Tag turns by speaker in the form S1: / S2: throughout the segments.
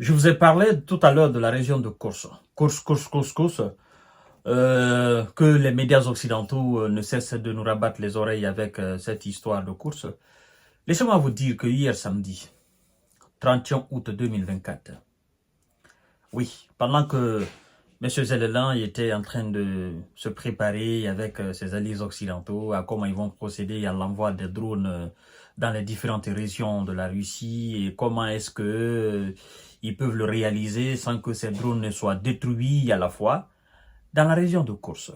S1: Je vous ai parlé tout à l'heure de la région de Corse. Corse, que les médias occidentaux ne cessent de nous rabattre les oreilles avec cette histoire de course. Laissez-moi vous dire que hier samedi, 31 août 2024, oui, pendant que M. Zellelan était en train de se préparer avec ses alliés occidentaux à comment ils vont procéder à l'envoi des drones dans les différentes régions de la Russie et comment est-ce que ils peuvent le réaliser sans que ces drones ne soient détruits à la fois. Dans la région de Corse,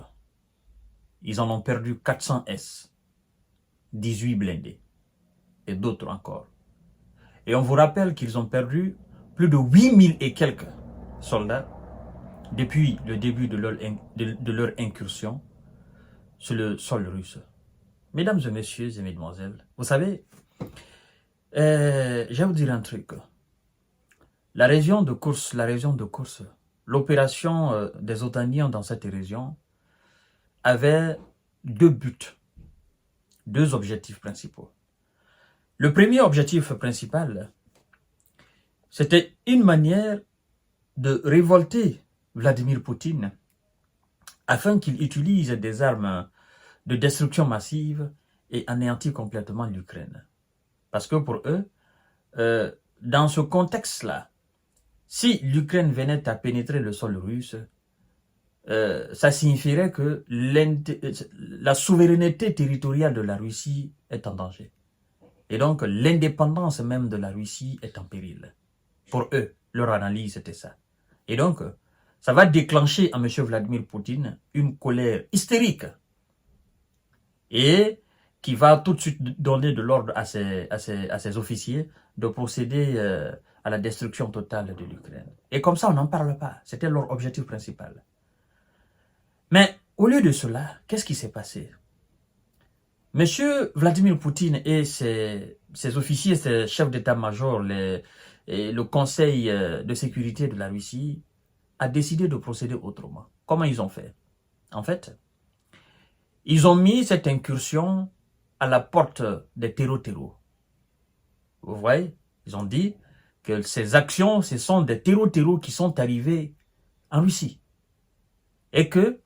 S1: ils en ont perdu 400 S, 18 blindés et d'autres encore. Et on vous rappelle qu'ils ont perdu plus de 8000 et quelques soldats depuis le début de leur incursion sur le sol russe. Mesdames et messieurs et mesdemoiselles, vous savez, je vais vous dire un truc. La région de Corse, l'opération des Otaniens dans cette région avait deux buts, deux objectifs principaux. Le premier objectif principal, c'était une manière de révolter Vladimir Poutine afin qu'il utilise des armes de destruction massive et anéantir complètement l'Ukraine. Parce que pour eux, dans ce contexte-là, si l'Ukraine venait à pénétrer le sol russe, ça signifierait que la souveraineté territoriale de la Russie est en danger. Et donc, l'indépendance même de la Russie est en péril. Pour eux, leur analyse, c'était ça. Et donc, ça va déclencher à M. Vladimir Poutine une colère hystérique et qui va tout de suite donner de l'ordre à ses officiers de procéder à la destruction totale de l'Ukraine. Et comme ça, on n'en parle pas. C'était leur objectif principal. Mais au lieu de cela, qu'est-ce qui s'est passé? Monsieur Vladimir Poutine et ses officiers, ses chefs d'état-major, le Conseil de sécurité de la Russie a décidé de procéder autrement. Comment ils ont fait? En fait, ils ont mis cette incursion à la porte des terreaux. Vous voyez? Ils ont dit que ces actions, ce sont des terreaux qui sont arrivés en Russie. Et que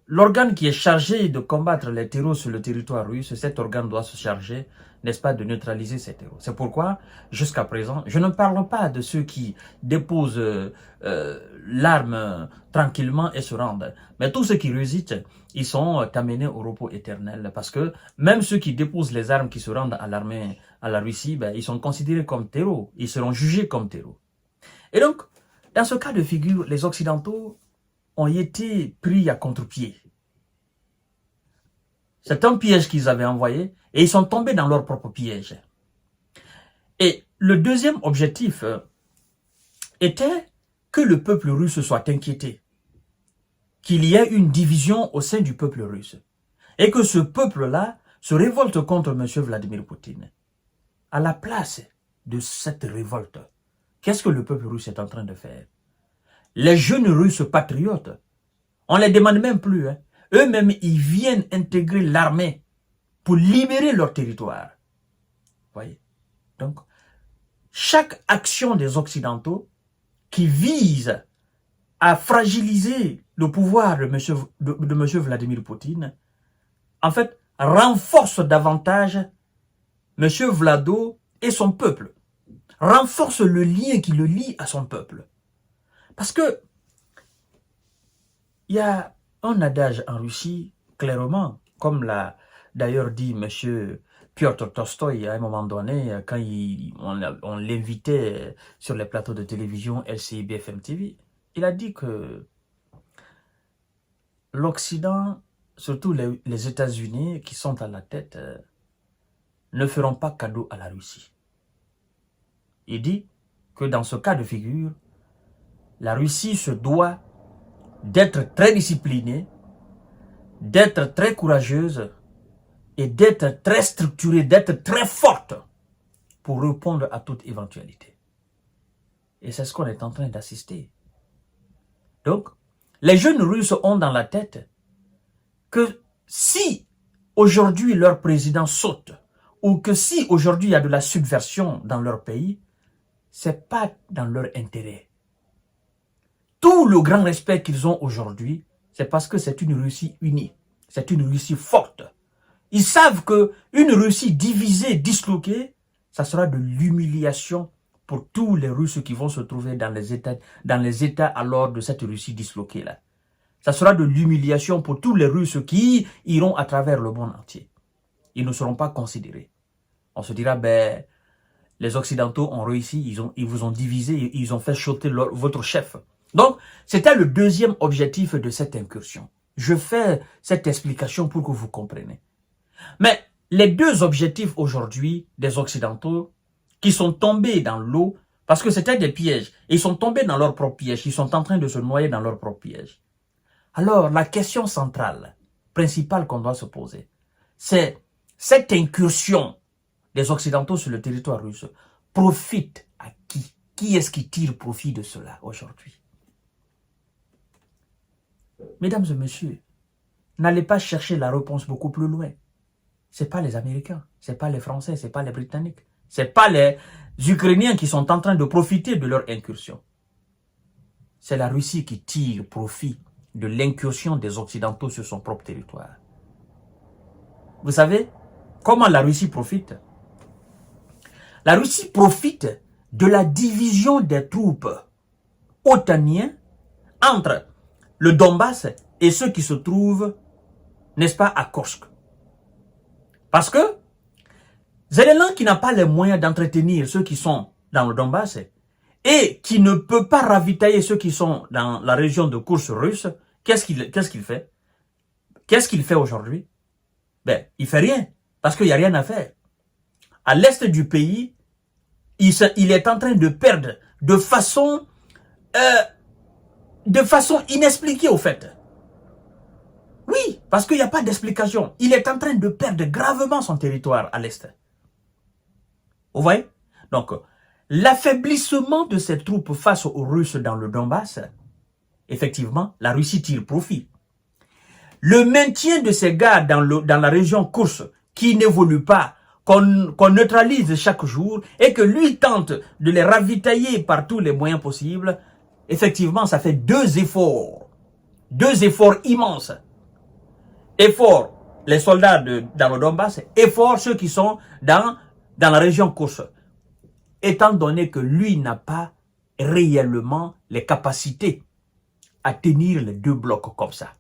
S1: l'organe qui est chargé de combattre les terreaux sur le territoire russe, cet organe doit se charger, n'est-ce pas, de neutraliser ces terreaux. C'est pourquoi, jusqu'à présent, je ne parle pas de ceux qui déposent l'arme tranquillement et se rendent. Mais tous ceux qui résistent, ils sont amenés au repos éternel. Parce que même ceux qui déposent les armes, qui se rendent à l'armée, à la Russie, ben, ils sont considérés comme terreaux. Ils seront jugés comme terreaux. Et donc, dans ce cas de figure, les Occidentaux ont été pris à contre-pied. C'est un piège qu'ils avaient envoyé et ils sont tombés dans leur propre piège. Et le deuxième objectif était que le peuple russe soit inquiété, qu'il y ait une division au sein du peuple russe et que ce peuple-là se révolte contre M. Vladimir Poutine. À la place de cette révolte, qu'est-ce que le peuple russe est en train de faire? Les jeunes Russes patriotes, on ne les demande même plus. Hein. Eux-mêmes, ils viennent intégrer l'armée pour libérer leur territoire. Voyez. Donc, chaque action des Occidentaux qui vise à fragiliser le pouvoir de M. Vladimir Poutine, en fait, renforce davantage M. Vlado et son peuple. Renforce le lien qui le lie à son peuple. Parce que il y a un adage en Russie, clairement, comme l'a d'ailleurs dit M. Piotr Tolstoï à un moment donné, quand on l'invitait sur les plateaux de télévision LCI BFM TV. Il a dit que l'Occident, surtout les États-Unis qui sont à la tête, ne feront pas cadeau à la Russie. Il dit que dans ce cas de figure, la Russie se doit d'être très disciplinée, d'être très courageuse et d'être très structurée, d'être très forte pour répondre à toute éventualité. Et c'est ce qu'on est en train d'assister. Donc, les jeunes Russes ont dans la tête que si aujourd'hui leur président saute, ou que si aujourd'hui il y a de la subversion dans leur pays, c'est pas dans leur intérêt. Tout le grand respect qu'ils ont aujourd'hui, c'est parce que c'est une Russie unie. C'est une Russie forte. Ils savent qu'une Russie divisée, disloquée, ça sera de l'humiliation pour tous les Russes qui vont se trouver dans les États alors de cette Russie disloquée-là. Ça sera de l'humiliation pour tous les Russes qui iront à travers le monde entier. Ils ne seront pas considérés. On se dira, ben, les Occidentaux ont réussi, ils vous ont divisé, ils ont fait sauter votre chef. Donc, c'était le deuxième objectif de cette incursion. Je fais cette explication pour que vous compreniez. Mais les deux objectifs aujourd'hui des Occidentaux qui sont tombés dans l'eau, parce que c'était des pièges, ils sont tombés dans leur propre piège, ils sont en train de se noyer dans leur propre piège. Alors, la question centrale, principale qu'on doit se poser, c'est cette incursion des Occidentaux sur le territoire russe profite à qui? Qui est-ce qui tire profit de cela aujourd'hui? Mesdames et messieurs, n'allez pas chercher la réponse beaucoup plus loin. Ce n'est pas les Américains, ce n'est pas les Français, ce n'est pas les Britanniques, ce n'est pas les Ukrainiens qui sont en train de profiter de leur incursion. C'est la Russie qui tire profit de l'incursion des Occidentaux sur son propre territoire. Vous savez comment la Russie profite? La Russie profite de la division des troupes otaniennes entre le Donbass et ceux qui se trouvent, n'est-ce pas, à Kursk. Parce que Zelensky n'a pas les moyens d'entretenir ceux qui sont dans le Donbass et qui ne peut pas ravitailler ceux qui sont dans la région de Kursk russe. Qu'est-ce qu'il fait? Qu'est-ce qu'il fait aujourd'hui? Ben, il fait rien, parce qu'il n'y a rien à faire. À l'est du pays, il est en train de perdre de façon inexpliquée au fait. Oui, parce qu'il n'y a pas d'explication. Il est en train de perdre gravement son territoire à l'est. Vous voyez? Donc, l'affaiblissement de ces troupes face aux Russes dans le Donbass, effectivement, la Russie tire profit. Le maintien de ces gars dans la région Kursk, qui n'évolue pas, qu'on neutralise chaque jour, et que lui tente de les ravitailler par tous les moyens possibles, effectivement, ça fait deux efforts immenses. Effort, les soldats dans le Donbass, effort, ceux qui sont dans la région Kursk. Étant donné que lui n'a pas réellement les capacités à tenir les deux blocs comme ça.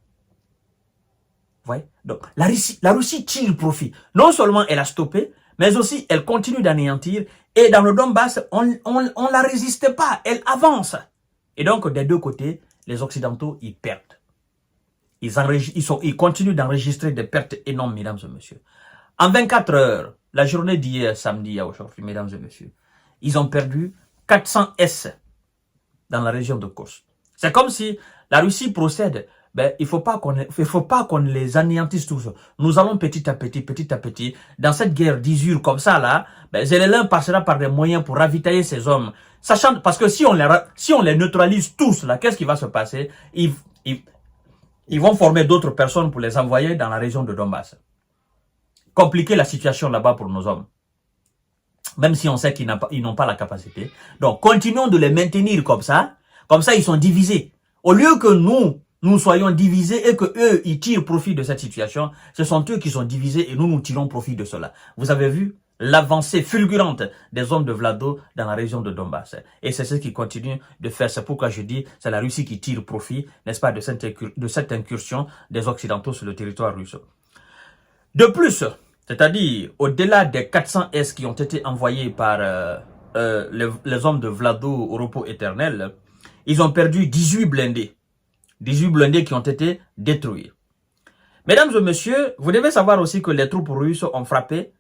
S1: Vous voyez? Donc, la Russie tire profit. Non seulement elle a stoppé, mais aussi elle continue d'anéantir. Et dans le Donbass, on ne la résiste pas, elle avance. Et donc, des deux côtés, les Occidentaux, ils perdent. Ils continuent d'enregistrer des pertes énormes, mesdames et messieurs. En 24 heures, la journée d'hier, samedi à aujourd'hui, mesdames et messieurs, ils ont perdu 400 S dans la région de Kursk. C'est comme si la Russie procède. Ben, il faut pas qu'on les anéantisse tous. Nous allons petit à petit, dans cette guerre d'usure comme ça, là, ben, Zelensky passera par des moyens pour ravitailler ces hommes. Sachant, parce que si on les neutralise tous, là, qu'est-ce qui va se passer? Ils vont former d'autres personnes pour les envoyer dans la région de Donbass. Compliquer la situation là-bas pour nos hommes. Même si on sait qu'ils n'ont pas la capacité. Donc, continuons de les maintenir comme ça. Comme ça, ils sont divisés. Au lieu que nous soyons divisés et que eux, ils tirent profit de cette situation, ce sont eux qui sont divisés et nous tirons profit de cela. Vous avez vu l'avancée fulgurante des hommes de Vlado dans la région de Donbass. Et c'est ce qui continue de faire. C'est pourquoi je dis, c'est la Russie qui tire profit, n'est-ce pas, de cette incursion des Occidentaux sur le territoire russe. De plus, c'est-à-dire, au-delà des 400 S qui ont été envoyés par les hommes de Vlado au repos éternel, ils ont perdu 18 blindés. 18 blindés qui ont été détruits. Mesdames et messieurs, vous devez savoir aussi que les troupes russes ont frappé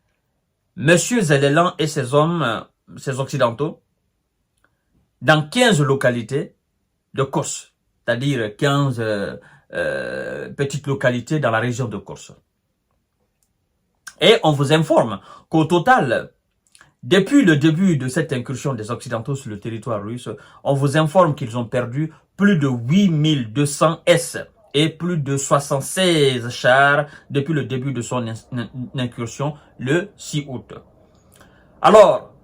S1: Monsieur Zelensky et ses hommes, ses occidentaux, dans 15 localités de Kursk, c'est-à-dire 15 petites localités dans la région de Kursk. Et on vous informe qu'au total, depuis le début de cette incursion des Occidentaux sur le territoire russe, on vous informe qu'ils ont perdu plus de 8200 S et plus de 76 chars depuis le début de son incursion le 6 août. Alors,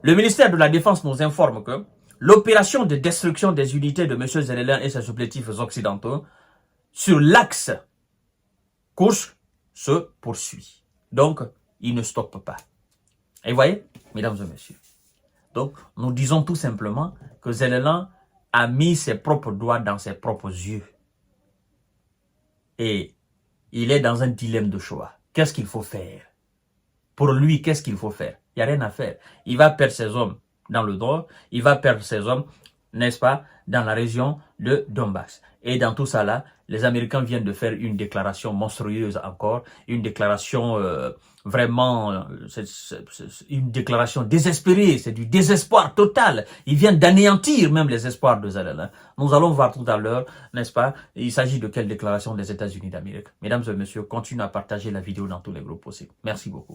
S1: Le ministère de la Défense nous informe que l'opération de destruction des unités de M. Zelenin et ses supplétifs occidentaux sur l'axe Kursk se poursuit. Donc, il ne stoppe pas. Et vous voyez, mesdames et messieurs, donc nous disons tout simplement que Zelenin a mis ses propres doigts dans ses propres yeux. Et il est dans un dilemme de choix. Qu'est-ce qu'il faut faire? Pour lui, qu'est-ce qu'il faut faire? Il n'y a rien à faire. Il va perdre ses hommes dans le nord, il va perdre ses hommes, n'est-ce pas, dans la région de Donbass. Et dans tout ça là, les Américains viennent de faire une déclaration monstrueuse encore, une déclaration vraiment, une déclaration désespérée, c'est du désespoir total. Ils viennent d'anéantir même les espoirs de Zelenin. Nous allons voir tout à l'heure, n'est-ce pas, il s'agit de quelle déclaration des États-Unis d'Amérique. Mesdames et messieurs, continuez à partager la vidéo dans tous les groupes possibles. Merci beaucoup.